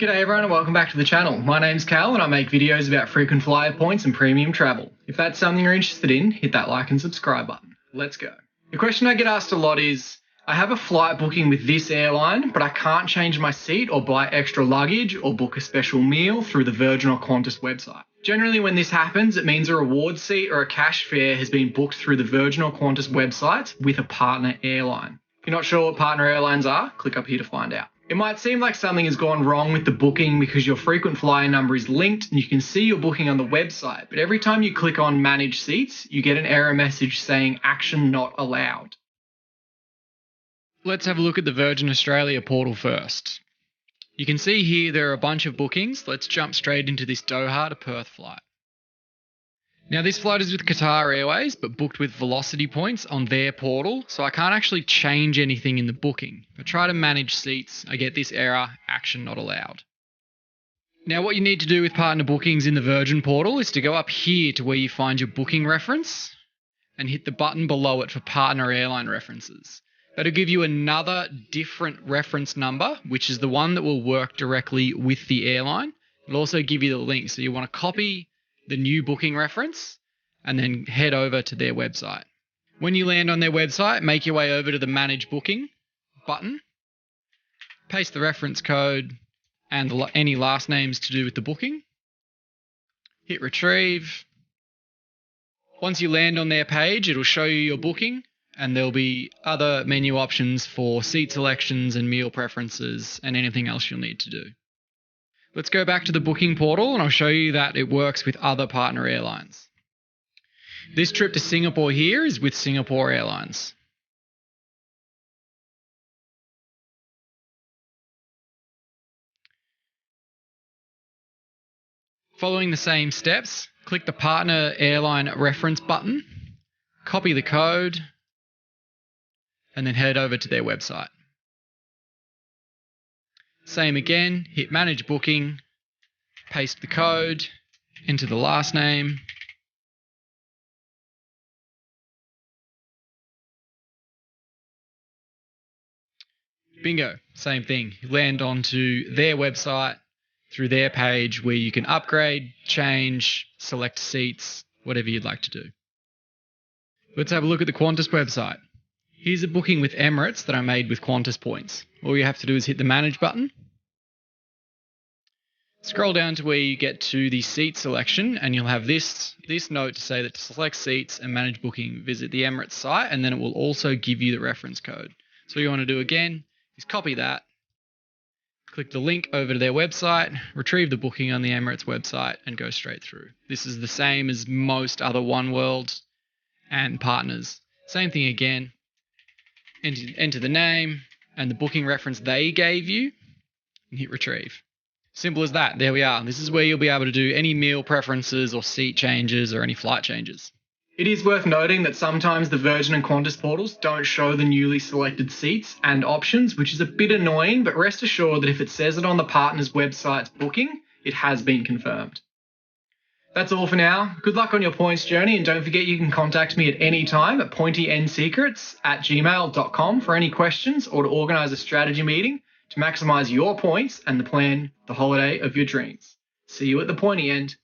G'day everyone and welcome back to the channel. My name's Cal and I make videos about frequent flyer points and premium travel. If that's something you're interested in, hit that like and subscribe button. Let's go. The question I get asked a lot is, I have a flight booking with this airline, but I can't change my seat or buy extra luggage or book a special meal through the Virgin or Qantas website. Generally when this happens, it means a reward seat or a cash fare has been booked through the Virgin or Qantas websites with a partner airline. If you're not sure what partner airlines are, click up here to find out. It might seem like something has gone wrong with the booking because your frequent flyer number is linked and you can see your booking on the website, but every time you click on Manage Seats, you get an error message saying Action Not Allowed. Let's have a look at the Virgin Australia portal first. You can see here there are a bunch of bookings. Let's jump straight into this Doha to Perth flight. Now this flight is with Qatar Airways but booked with Velocity points on their portal, so I can't actually change anything in the booking. If I try to manage seats, I get this error, Action Not Allowed. Now what you need to do with partner bookings in the Virgin portal is to go up here to where you find your booking reference and hit the button below it for partner airline references. That'll give you another different reference number, which is the one that will work directly with the airline. It'll also give you the link, so you want to copy the new booking reference and then head over to their website. When you land on their website, make your way over to the Manage Booking button, paste the reference code and any last names to do with the booking, hit Retrieve. Once you land on their page, it'll show you your booking and there'll be other menu options for seat selections and meal preferences and anything else you'll need to do. Let's go back to the booking portal and I'll show you that it works with other partner airlines. This trip to Singapore here is with Singapore Airlines. Following the same steps, click the partner airline reference button, copy the code, and then head over to their website. Same again, hit Manage Booking, paste the code, enter the last name, bingo, same thing. You land onto their website through their page where you can upgrade, change, select seats, whatever you'd like to do. Let's have a look at the Qantas website. Here's a booking with Emirates that I made with Qantas points. All you have to do is hit the Manage button. Scroll down to where you get to the seat selection and you'll have this note to say that to select seats and manage booking, visit the Emirates site, and then it will also give you the reference code. So what you want to do again is copy that, click the link over to their website, retrieve the booking on the Emirates website and go straight through. This is the same as most other oneworld and partners. Same thing again. Enter the name and the booking reference they gave you and hit Retrieve. Simple as that. There we are. This is where you'll be able to do any meal preferences or seat changes or any flight changes. It is worth noting that sometimes the Virgin and Qantas portals don't show the newly selected seats and options, which is a bit annoying, but rest assured that if it says it on the partner's website's booking, it has been confirmed. That's all for now. Good luck on your points journey, and don't forget you can contact me at any time at pointyndsecrets@gmail.com for any questions or to organise a strategy meeting to maximise your points and the plan the holiday of your dreams. See you at the pointy end.